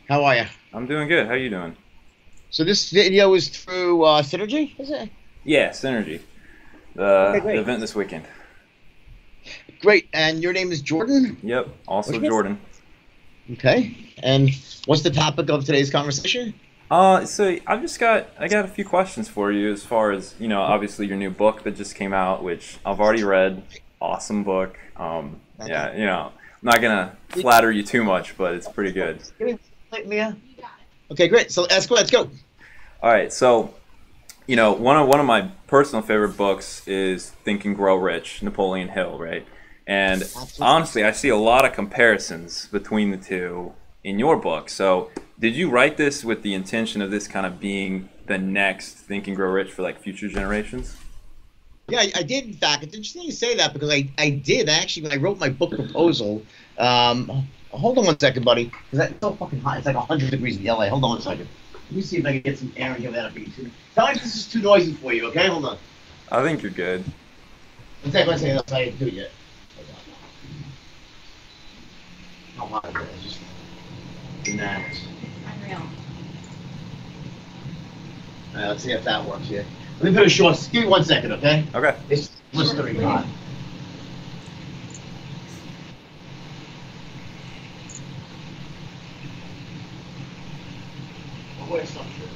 How are you? I'm doing good. How you doing? So this video is through Synergy, is it? Yeah, Synergy. Okay, The great. event this weekend. Great. And your name is Jordan? Yep. Also Which one? Jordan. Okay. And what's the topic of today's conversation? So I got a few questions for you as far as, obviously your new book that just came out, which I've already read. Awesome book. Thank you. Yeah, I'm not gonna flatter you too much, but it's pretty good. Give me Mia. Okay, great. So let's go. All right, so one of my personal favorite books is Think and Grow Rich, Napoleon Hill, right? And Absolutely. honestly, I see a lot of comparisons between the two in your book. So, did you write this with the intention of this kind of being the next Think and Grow Rich for like future generations? Yeah, I did. In fact, it's interesting you say that because I did actually when I wrote my book proposal. Hold on one second, buddy, because it's so fucking hot. It's like 100 degrees in LA. Hold on one second. Let me see if I can get some air and give that a beat. Tell me if this is too noisy for you. Okay, hold on. I think you're good. One second. I didn't do it yet. How hot is it? It's just bananas. Unreal. All right, let's see if that works here. Let me put a short. Give me 1 second, okay? Okay. It's blistering hot. Oh, wait, it's not true.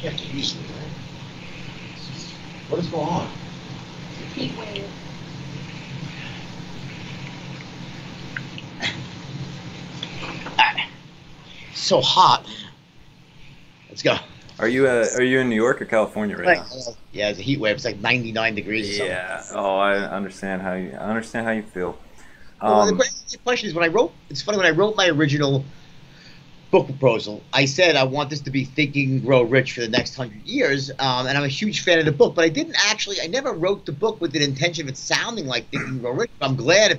Can't get used to it, right? What is going on? Heat wave. So hot. Let's go. Are you in New York or California right now? Yeah, it's a heat wave. It's like 99 degrees or something. Yeah. Oh, I understand how you feel. Well, the Um, question is, it's funny, when I wrote my original book proposal, I said I want this to be Think and Grow Rich for the next 100 years, and I'm a huge fan of the book. But I never wrote the book with the intention of it sounding like Think and Grow Rich. I'm glad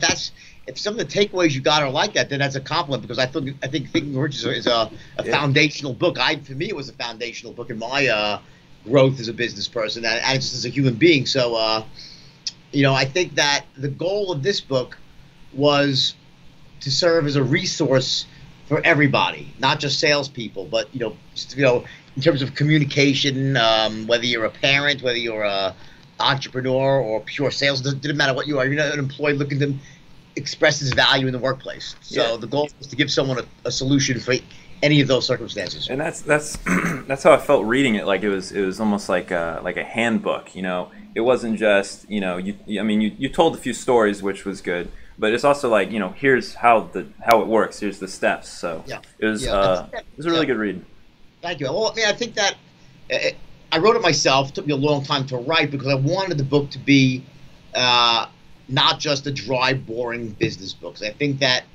if some of the takeaways you got are like that, then that's a compliment because I think Think and Grow Rich is a yeah. foundational book. For me, it was a foundational book in my growth as a business person and just as a human being. So, I think that the goal of this book was to serve as a resource for everybody, not just salespeople, but in terms of communication, whether you're a parent, whether you're a entrepreneur or pure sales, doesn't matter what you are. You're not an employee looking to express his value in the workplace. Yeah. So the goal is to give someone a solution for any of those circumstances. And that's that's how I felt reading it. Like it was almost like a handbook. It wasn't just you told a few stories, which was good, but it's also like here's how it works. Here's the steps. So Yeah, it was yeah, it was a really good read. Thank you. Well, I mean, I think that I wrote it myself. It took me a long time to write because I wanted the book to be not just a dry, boring business book. I think that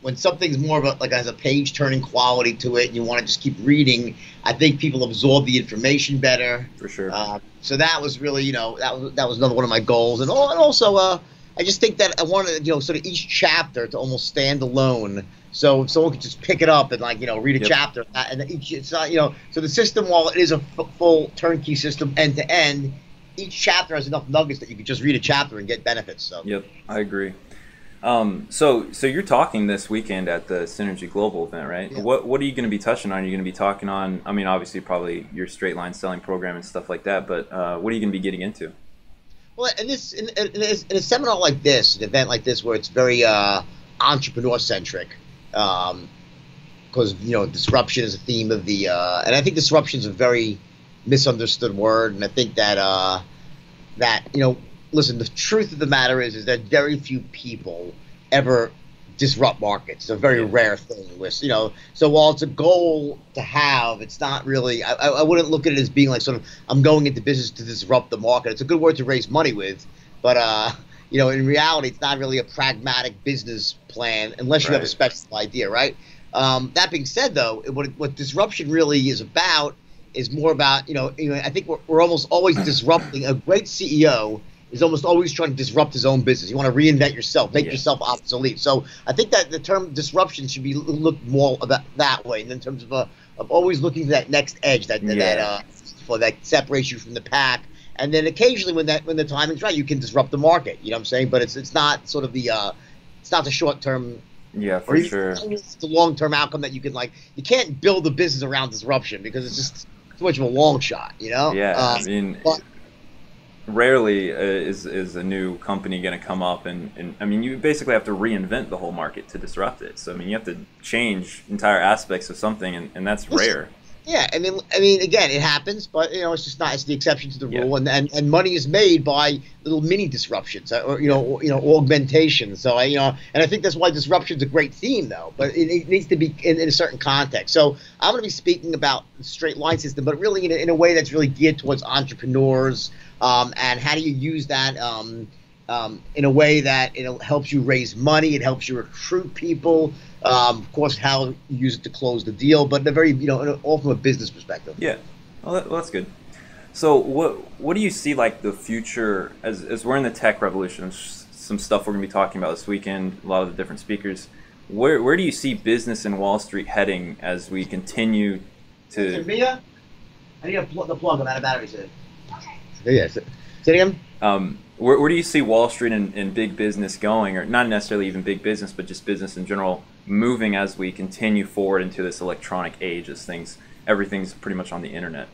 when something's more of has a page-turning quality to it, and you want to just keep reading, I think people absorb the information better. For sure. So that was really, that was another one of my goals, and also I just think that I wanted, sort of each chapter to almost stand alone. So someone could just pick it up and read a Yep. chapter, and it's not so the system, while it is a full turnkey system end to end, each chapter has enough nuggets that you could just read a chapter and get benefits. So Yep, I agree. So you're talking this weekend at the Synergy Global event, right? yeah. What are you going to be touching on? Are you going to be talking on? I mean, obviously, probably your straight line selling program and stuff like that. But what are you going to be getting into? Well, in a seminar like this, an event like this, where it's very entrepreneur centric, because disruption is a theme of and I think disruption is a very misunderstood word, and I think that listen, the truth of the matter is that very few people ever disrupt markets. It's a very Yeah. rare thing. So while it's a goal to have, it's not really. I wouldn't look at it as being like sort of I'm going into business to disrupt the market. It's a good word to raise money with, but in reality, it's not really a pragmatic business plan unless you have a Right. special idea, right? That being said, though, what disruption really is about is more about I think we're almost always disrupting. A great CEO is almost always trying to disrupt his own business. You want to reinvent yourself, make Yeah. yourself obsolete. So I think that the term disruption should be looked more that way, and in terms of always looking for that next edge, for that separates you from the pack. And then occasionally, when the timing's right, you can disrupt the market. You know what I'm saying? But it's not sort of it's not the short term. Yeah, Or for even sure. it's the long term outcome that you can you can't build a business around disruption because it's just too much of a long shot, you know? Yeah, I mean, but- rarely is a new company going to come up and I mean, you basically have to reinvent the whole market to disrupt it. So I mean, you have to change entire aspects of something, and that's rare. Yeah, I mean, again, it happens, but it's just not. It's the exception to the Yeah. rule, and money is made by little mini disruptions, or augmentations. So and I think that's why disruption is a great theme, though. But it needs to be in a certain context. So I'm going to be speaking about the straight line system, but really in a way that's really geared towards entrepreneurs, and how do you use that in a way that it helps you raise money, it helps you recruit people. Of course, how you use it to close the deal, but in a very, all from a business perspective. Yeah, well, that's good. So what do you see like the future as we're in the tech revolution? Some stuff we're going to be talking about this weekend. A lot of the different speakers. Where do you see business in Wall Street heading as we continue to? Mia, I need the plug. I'm out of batteries here. Yeah. Say it again. Where do you see Wall Street and big business going, or not necessarily even big business, but just business in general, moving as we continue forward into this electronic age, as everything's pretty much on the internet?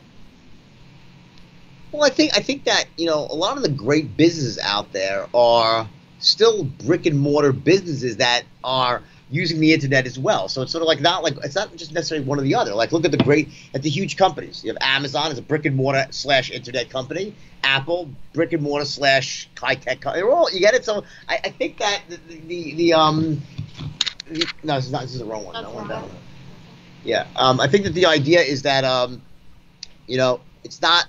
Well, I think that a lot of the great businesses out there are still brick and mortar businesses that are using the internet as well. So it's sort of it's not just necessarily one or the other. Like look at the huge companies. You have Amazon as a brick and mortar / internet company. Apple, brick and mortar / high tech. They're all, you get it. So I think that no, this is the wrong one. That's No one wrong. down. Yeah, I think that the idea is that it's not.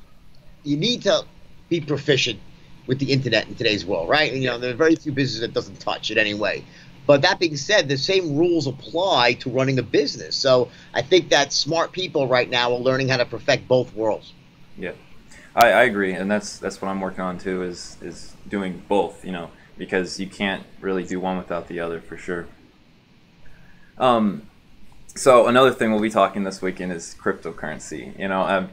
You need to be proficient with the internet in today's world, right? And, there are very few businesses that doesn't touch it anyway. But that being said, the same rules apply to running a business. So I think that smart people right now are learning how to perfect both worlds. Yeah, I agree, and that's what I'm working on too. Is doing both, because you can't really do one without the other for sure. So another thing we'll be talking this weekend is cryptocurrency.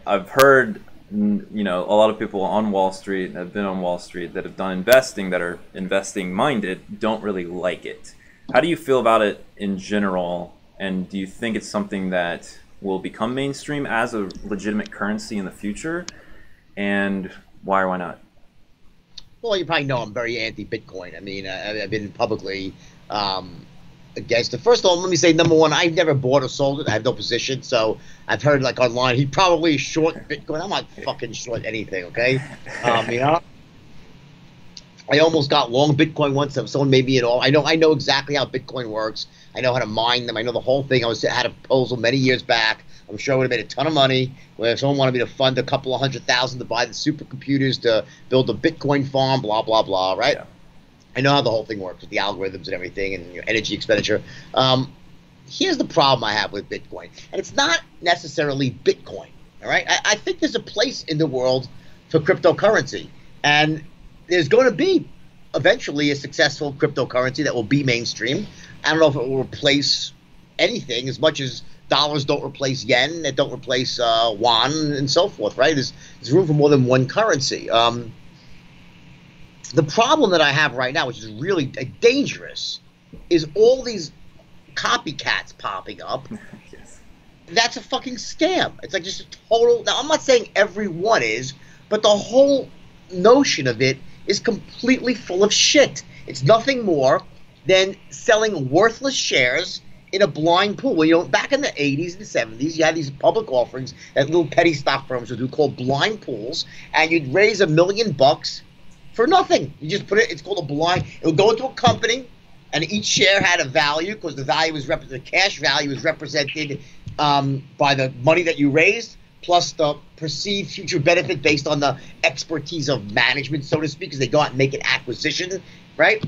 I've heard a lot of people on Wall Street that have been on Wall Street that have done investing, that are investing minded, don't really like it. How do you feel about it in general, and do you think it's something that will become mainstream as a legitimate currency in the future? And why or why not? Well, you probably know I'm very anti-Bitcoin. I mean, I've been publicly against it. First of all, let me say, number one, I've never bought or sold it. I have no position. So I've heard online, he probably is short Bitcoin. I'm not fucking short anything, okay? I almost got long Bitcoin once. Someone made me I know exactly how Bitcoin works. I know how to mine them. I know the whole thing. Had a proposal many years back. I'm sure I would have made a ton of money. Where if someone wanted me to fund a couple of $100,000 to buy the supercomputers to build a Bitcoin farm, blah, blah, blah, right? Yeah. I know how the whole thing works with the algorithms and everything and your energy expenditure. Here's the problem I have with Bitcoin. And it's not necessarily Bitcoin, all right? I think there's a place in the world for cryptocurrency. And there's going to be eventually a successful cryptocurrency that will be mainstream. I don't know if it will replace anything as much as dollars don't replace yen, that don't replace yuan, and so forth, right? There's room for more than one currency. The problem that I have right now, which is really dangerous, is all these copycats popping up. Yes. That's a fucking scam. It's like just a total. Now, I'm not saying everyone is, but the whole notion of it is completely full of shit. It's nothing more than selling worthless shares in a blind pool. Well, back in the 80s and 70s, you had these public offerings that little petty stock firms would do called blind pools, and you'd raise $1 million for nothing. You just put it. It's called a blind. It would go into a company, and each share had a value because the value was the cash value was represented by the money that you raised, plus the perceived future benefit based on the expertise of management, so to speak, because they go out and make an acquisition, right?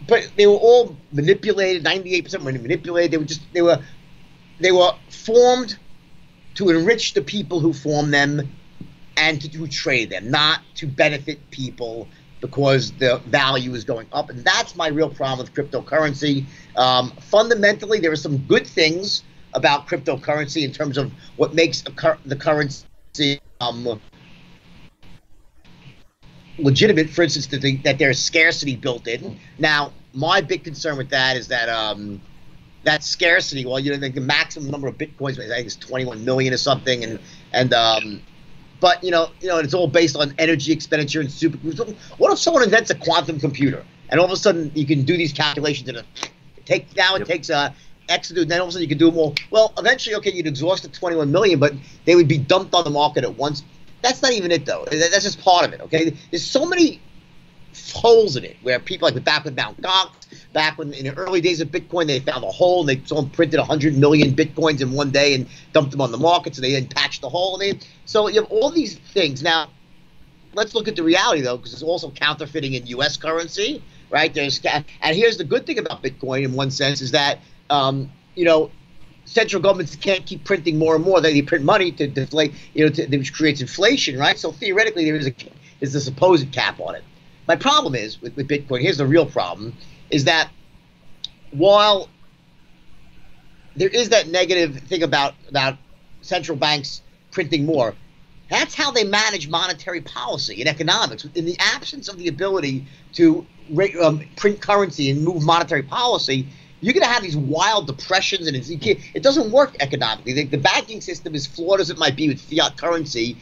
But they were all manipulated. 98% were manipulated. They were formed to enrich the people who formed them and to trade them, not to benefit people because the value is going up. And that's my real problem with cryptocurrency. Fundamentally, there are some good things about cryptocurrency in terms of what makes the currency legitimate. For instance, that there's scarcity built in. Now, my big concern with that is that that scarcity. Well, you know, the maximum number of bitcoins, I think, is 21 million or something, but you know, it's all based on energy expenditure and supercomputers. What if someone invents a quantum computer and all of a sudden you can do these calculations and it takes X to do, and then all of a sudden you can do them all. Well, eventually, okay, you'd exhaust the 21 million, but they would be dumped on the market at once. That's not even it, though. That's just part of it, okay? There's so many holes in it where people, like back with Mt. Gox, back when in the early days of Bitcoin, they found a hole and someone printed 100 million Bitcoins in one day and dumped them on the market, so they then patched the hole. So you have all these things. Now, let's look at the reality, though, because it's also counterfeiting in U.S. currency, right? And here's the good thing about Bitcoin in one sense is that, you know, central governments can't keep printing more and more. They print money to deflate, you know, which creates inflation, right? So theoretically, there is a supposed cap on it. My problem is with Bitcoin. Here's the real problem: is that while there is that negative thing about central banks printing more, that's how they manage monetary policy and economics. In the absence of the ability to print currency and move monetary policy, you're going to have these wild depressions, and it doesn't work economically. The banking system, as flawed as it might be with fiat currency,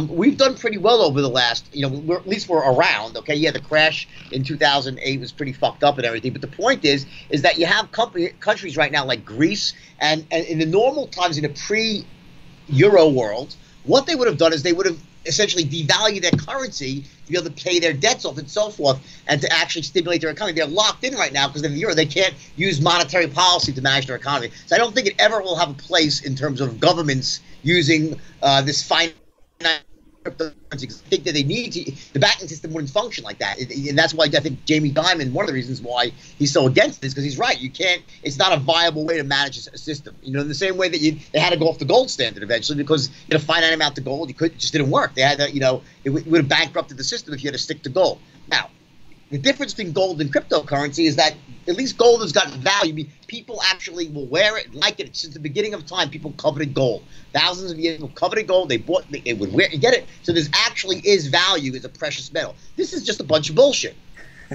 we've done pretty well over the last, you know, at least we're around, okay? Yeah, the crash in 2008 was pretty fucked up and everything, but the point is that you have countries right now like Greece, and in the normal times in a pre-Euro world, what they would have done is they would have essentially devalue their currency to be able to pay their debts off and so forth, and to actually stimulate their economy. They're locked in right now because of the euro. They can't use monetary policy to manage their economy. So I don't think it ever will have a place in terms of governments using this finite cryptocurrency. I think that they need to. The banking system wouldn't function like that, and that's why I think Jamie Dimon, one of the reasons why he's so against this, because he's right. You can't. It's not a viable way to manage a system. You know, in the same way that they had to go off the gold standard eventually because you had a finite amount of gold. It just didn't work. They had to, you know, it would have bankrupted the system if you had to stick to gold. Now, the difference between gold and cryptocurrency is that at least gold has got value. People actually will wear it and like it. Since the beginning of time, people coveted gold. Thousands of years, people coveted gold. They would wear and get it. So there actually is value as a precious metal. This is just a bunch of bullshit.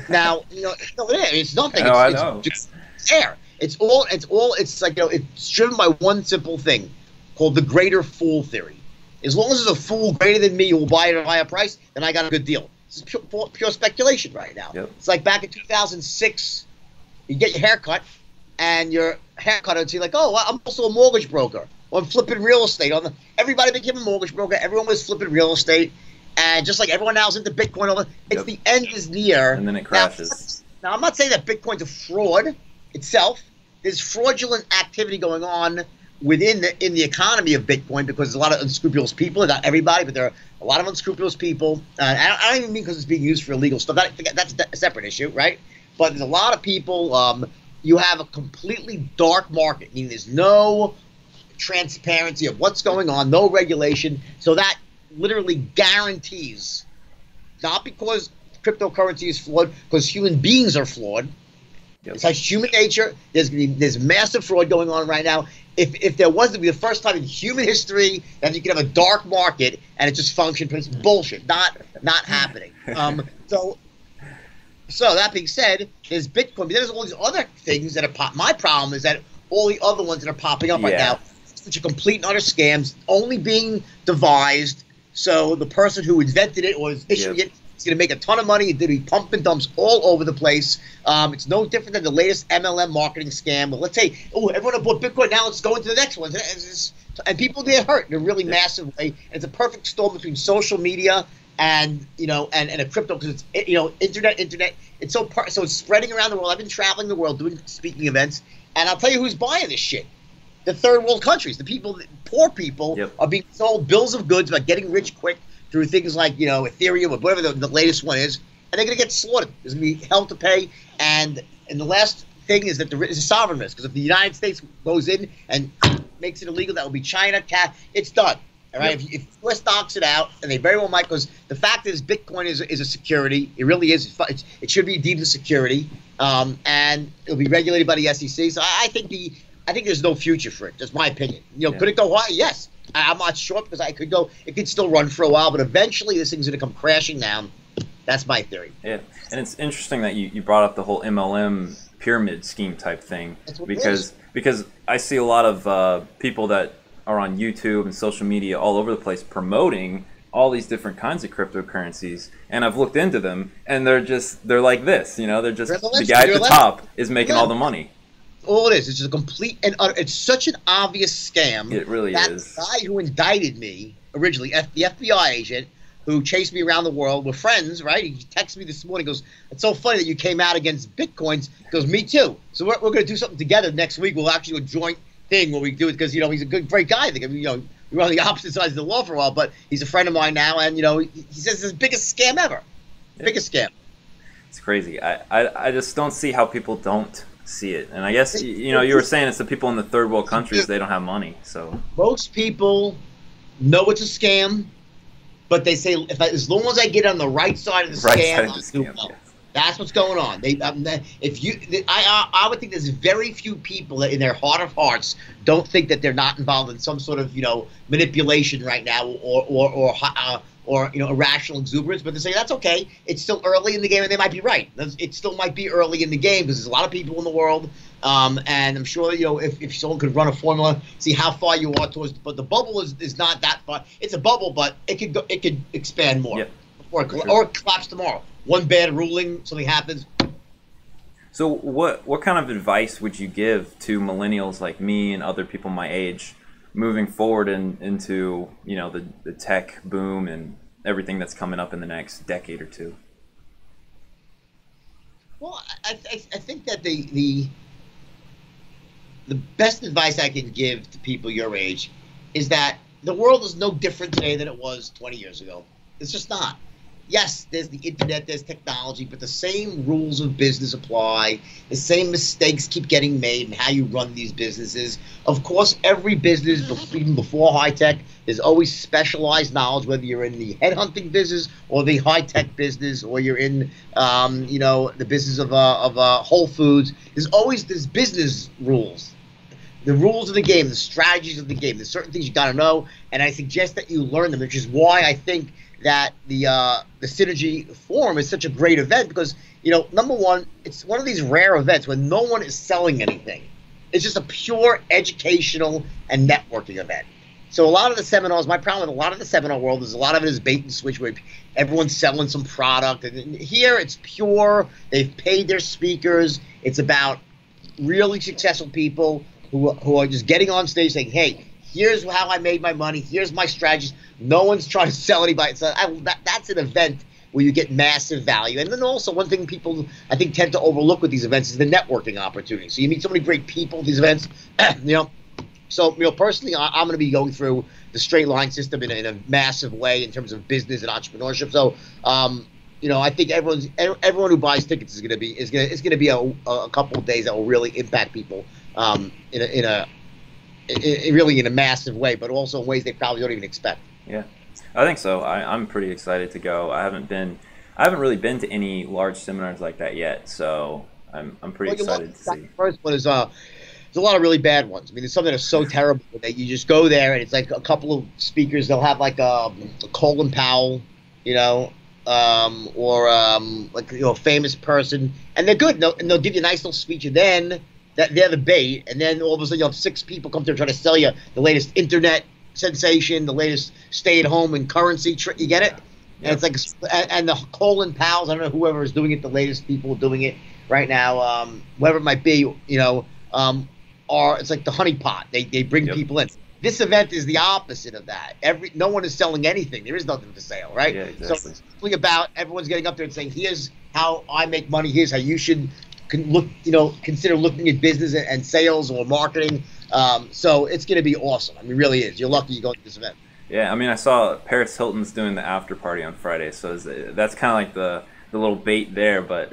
Now, you know, it's nothing. No, I it's know. just air. It's like, you know, it's driven by one simple thing called the greater fool theory. As long as there's a fool greater than me who will buy it at a higher price, then I got a good deal. This is pure speculation right now. Yep. It's like back in 2006, you get your haircut, and your haircut would say like, oh, I'm also a mortgage broker. Or I'm flipping real estate. Everybody became a mortgage broker. Everyone was flipping real estate. And just like everyone now is into Bitcoin, it's the end is near. And then it crashes. Now, I'm not saying that Bitcoin's a fraud itself. There's fraudulent activity going on in the economy of Bitcoin because there's a lot of unscrupulous people. Not everybody, but there are a lot of unscrupulous people. I don't even mean because it's being used for illegal stuff. That's a separate issue, right? But there's a lot of people. You have a completely dark market, meaning there's no transparency of what's going on, no regulation. So that literally guarantees, not because cryptocurrency is flawed, because human beings are flawed. Yep. It's like human nature. There's massive fraud going on right now. If there was to be the first time in human history that you could have a dark market and it just functioned, it's bullshit. Not happening. So that being said, there's Bitcoin, but there's all these other things that are my problem is that all the other ones that are popping up right now, which are complete and utter scams, only being devised so the person who invented it or is issuing it is going to make a ton of money. It's going to be pump and dumps all over the place. It's no different than the latest MLM marketing scam. But let's say, oh, everyone bought Bitcoin, now let's go into the next one. And people get hurt in a really massive way. And it's a perfect storm between social media and a crypto, because it's internet. It's so it's spreading around the world. I've been traveling the world doing speaking events, and I'll tell you who's buying this shit. The third world countries, the people, poor people, are being sold bills of goods about getting rich quick through things like Ethereum or whatever the latest one is, and they're going to get slaughtered. There's going to be hell to pay, and the last thing is that it's a sovereign risk, because if the United States goes in and makes it illegal, that will be China. It's done. All right, Yep. if US knocks it out, and they very well might, because the fact is Bitcoin is a security. It really is. It should be deemed a security, and it'll be regulated by the SEC. So I think there's no future for it. That's my opinion. Yeah. Could it go high? Yes. I'm not sure because I could go. It could still run for a while, but eventually this thing's going to come crashing down. That's my theory. Yeah, and it's interesting that you brought up the whole MLM pyramid scheme type thing, That's what it is. because I see a lot of people that are on YouTube and social media all over the place promoting all these different kinds of cryptocurrencies, and I've looked into them, and they're like this, they're just the guy at the top is making all the money. All it is, it's just a complete and utter. It's such an obvious scam. It really is. That guy who indicted me originally, the FBI agent who chased me around the world, we're friends, right? He texted me this morning. Goes, "It's so funny that you came out against Bitcoins." He goes, "Me too." So we're going to do something together next week. We'll actually do a joint thing where we do it because he's a great guy. I think we were on the opposite sides of the law for a while, but he's a friend of mine now, and he says it's the biggest scam ever. Biggest scam. It's crazy. I just don't see how people don't see it. And I guess you were saying it's the people in the third world countries, they don't have money. So most people know it's a scam, but they say as long as I get on the right side of the scam, I'll do well. Yeah. That's what's going on. I would think there's very few people that, in their heart of hearts, don't think that they're not involved in some sort of manipulation right now or irrational exuberance. But they say that's okay. It's still early in the game, and they might be right. It still might be early in the game because there's a lot of people in the world, and I'm sure if someone could run a formula, see how far you are towards. But the bubble is not that far. It's a bubble, but it could expand more, or collapse tomorrow. One bad ruling, something happens. So what kind of advice would you give to millennials like me and other people my age moving forward into the tech boom and everything that's coming up in the next decade or two? Well, I think that the best advice I can give to people your age is that the world is no different today than it was 20 years ago. It's just not. Yes, there's the internet, there's technology, but the same rules of business apply. The same mistakes keep getting made in how you run these businesses. Of course, every business, even before high tech, there's always specialized knowledge, whether you're in the headhunting business or the high tech business, or you're in, the business of Whole Foods. There's business rules. The rules of the game, the strategies of the game. There's certain things you got to know, and I suggest that you learn them, which is why I think that the Synergy Forum is such a great event because, number one, it's one of these rare events when no one is selling anything. It's just a pure educational and networking event. So a lot of the seminars, my problem with a lot of the seminar world is a lot of it is bait and switch where everyone's selling some product. And here it's pure. They've paid their speakers. It's about really successful people who are just getting on stage saying, hey, here's how I made my money. Here's my strategies. No one's trying to sell anybody. So that's an event where you get massive value. And then also one thing people, I think, tend to overlook with these events is the networking opportunity. So you meet so many great people at these events, So, personally, I'm going to be going through the straight line system in a massive way in terms of business and entrepreneurship. So, I think everyone who buys tickets is going to be a couple of days that will really impact people really in a massive way, but also in ways they probably don't even expect. Yeah, I think so. I'm pretty excited to go. I haven't really been to any large seminars like that yet, so I'm pretty excited to see. The first one is there's a lot of really bad ones. I mean, there's some that are so terrible that you just go there and it's like a couple of speakers. They'll have like a Colin Powell, or a famous person, and they're good. And they'll give you a nice little speech, and then they're the bait, and then all of a sudden you have 6 people come there trying to sell you the latest internet sensation, the latest stay-at-home and currency trick. You get it? And it's like, and the Colin Powells, I don't know whoever is doing it, the latest people doing it right now, whoever it might be, it's like the honeypot. They bring people in. This event is the opposite of that. No one is selling anything. There is nothing for sale, right? Yeah, exactly. So it's really about everyone's getting up there and saying, here's how I make money. Here's how you should consider looking at business and sales or marketing. So it's going to be awesome. I mean, it really is. You're lucky you go to this event. Yeah, I mean, I saw Paris Hilton's doing the after party on Friday, so that's kind of like the little bait there, but...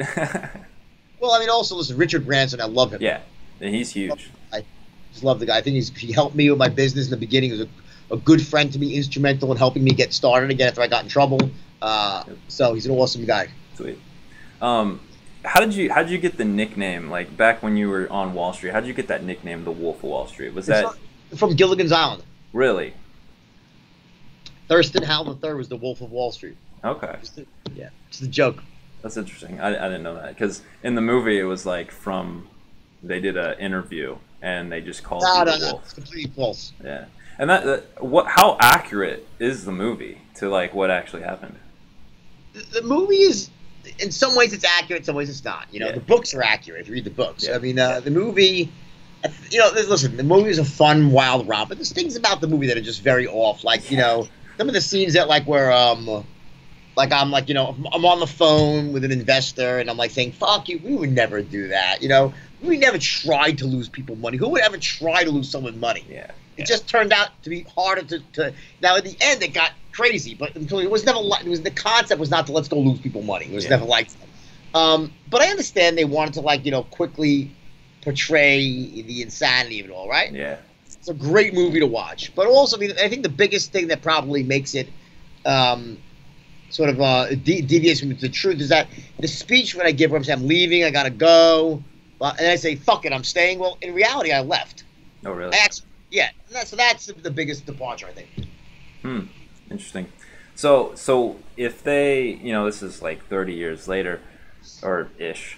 Well, I mean, also, listen, Richard Branson, I love him. Yeah, and he's huge. I just love the guy. I think he helped me with my business in the beginning. He was a good friend to me, instrumental in helping me get started again after I got in trouble. So he's an awesome guy. Sweet. How did you get the nickname? Like back when you were on Wall Street, how did you get that nickname, the Wolf of Wall Street? Was that from Gilligan's Island? really? Thurston Howell III was the Wolf of Wall Street. Okay, Yeah, it's a joke. that's interesting. I didn't know that because in the movie it was like they did an interview and they just called you the No, Wolf. it's completely false. Yeah, and how accurate is the movie to like what actually happened? The movie is, in some ways, it's accurate. In some ways, it's not. You know, Yeah. the books are accurate if you read the books. Yeah. I mean, the movie. You know, listen. The movie is a fun, wild romp, but there's things about the movie that are just very off. Like, you know, some of the scenes that where like I'm like, you know, I'm on the phone with an investor and I'm like saying, "Fuck you, we would never do that." You know, we never tried to lose people money. Who would ever try to lose someone money? Yeah. It just turned out to be harder to. Now, at the end, it got crazy, but until it was never like the concept was not to let's go lose people money. It was never like that. But I understand they wanted to like, you know, quickly portray the insanity of it all, right? Yeah. It's a great movie to watch, but also, I mean, I think the biggest thing that probably makes it sort of deviates from the truth is that the speech when I give where I'm saying I'm leaving, I gotta go, and I say fuck it, I'm staying. Well, in reality, I left. Oh, really? Yeah, so that's the biggest departure, I think. Interesting. So if they, you know, this is like 30 years later, or ish.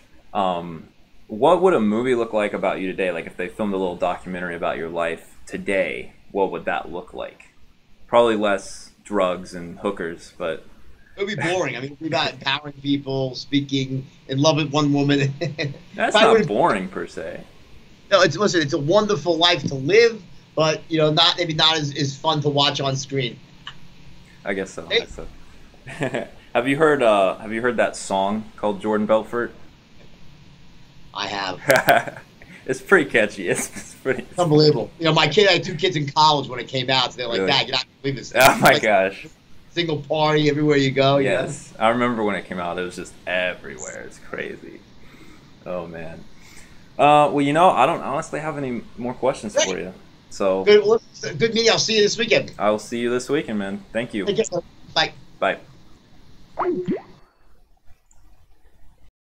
What would a movie look like about you today? Like if they filmed a little documentary about your life today, what would that look like? Probably less drugs and hookers, but it would be boring. I mean, we got empowering people, speaking, in love with one woman. that's not boring per se. No, it's a wonderful life to live, but you know, maybe not as fun to watch on screen. I guess so. Have you heard that song called Jordan Belfort? I have. It's pretty catchy. It's pretty. It's unbelievable. You know, my kid, I had 2 kids in college when it came out, so they're like, Really? "Dad, you're not gonna believe this." Oh my Like, gosh. single party everywhere you go. Yes, I remember when it came out. It was just everywhere. It's crazy. Oh man. Well, you know, I don't honestly have any more questions for you. So Good, well, good meeting. I'll see you this weekend. I will see you this weekend, man. Thank you. Take care. Bye. Bye.